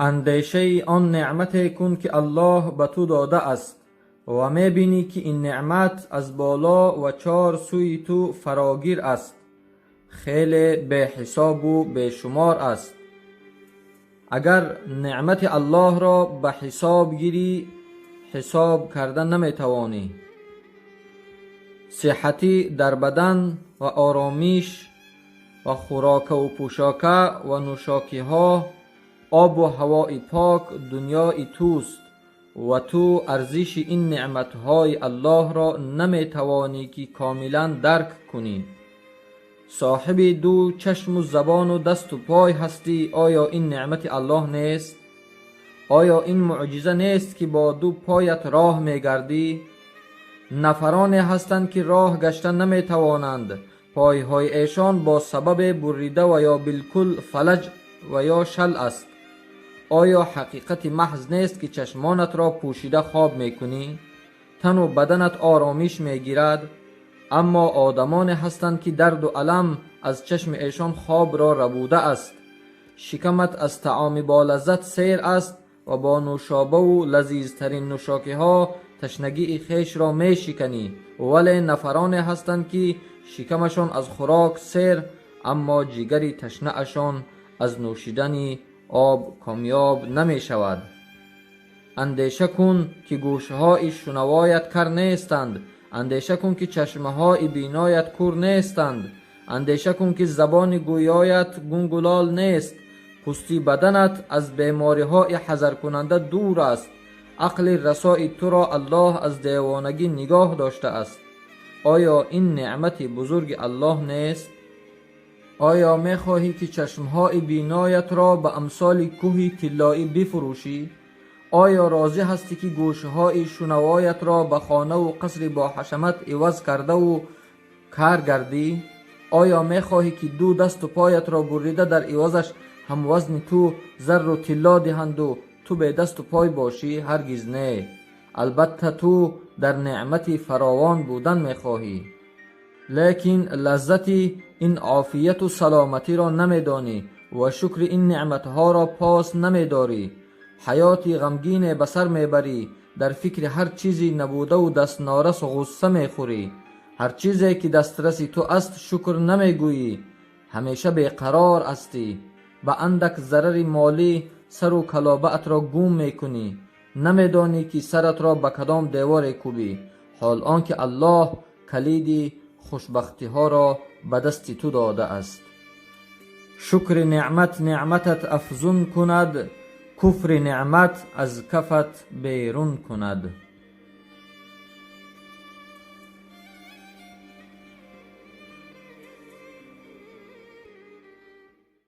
اندیشه آن نعمت کن که الله به تو داده است و می بینی که این نعمت از بالا و چار سوی تو فراگیر است، خیلی به حساب و به شمار است. اگر نعمت الله را به حساب گیری حساب کردن نمی توانی. صحتی در بدن و آرامیش و خوراک و پوشاک و نوشاکی ها، آب و هوای پاک دنیای توست و تو ارزش این نعمت های الله را نمی توانی که کاملا درک کنی. صاحب دو چشم و زبان و دست و پای هستی، آیا این نعمت الله نیست؟ آیا این معجزه نیست که با دو پایت راه می گردی؟ نفرانی هستند که راه گشتن نمی توانند، پایهای ایشان با سبب بریده و یا بالکل فلج و یا شل است. آیا حقیقت محض نیست که چشمانت را پوشیده خواب می کنی؟ تن و بدنت آرامش می گیرد، اما آدمان هستند که درد و الم از چشم ایشان خواب را ربوده است. شکمت از طعام با لذت سیر است و با نوشابه و لذیذترین نوشاکی ها تشنگی خیش را می شکنی، ولی نفرانی هستند که شکمشان از خوراک سیر، اما جگری تشنه اشان از نوشیدن آب کامیاب نمی شود. اندیشه کن که گوشهای شنوایت کر نیستند، اندیشه کن که چشمهای بینایت کور نیستند، اندیشه کن که زبان گویایت گنگلال نیست، پوستی بدنت از بیماری های حذر کننده دور است، عقل رسای تو را الله از دیوانگی نگاه داشته است. آیا این نعمت بزرگ الله نیست؟ آیا می خواهی که چشمهای بینایت را به امثال کوه طلایی بفروشی؟ آیا راضی هستی که گوشهای شنوایت را به خانه و قصر با حشمت عوض کرده و کار گردی؟ آیا می خواهی که دو دست و پایت را بریده در عوضش هم وزن تو زر و طلا دهند و تو به دست و پای باشی؟ هرگز نه. البته تو در نعمت فراوان بودن می خواهی، لیکن لذت این عافیت و سلامتی را نمی دانی و شکر این نعمتها را پاس نمی داری. حیاتی غمگین به سر می بری، در فکر هر چیزی نبوده و دست نارس و غصه می خوری. هر چیزی که دسترس تو است شکر نمی گویی، همیشه بیقرار هستی. به اندک ضرر مالی سر و کلابه‌ات را گم می کنی، نمی دانی که سرت را به کدام دیوار کوبی، حال آنکه الله کلید خوشبختی ها را به دست تو داده است. شکر نعمت نعمتت افزون کند، کفر نعمت از کفت بیرون کند.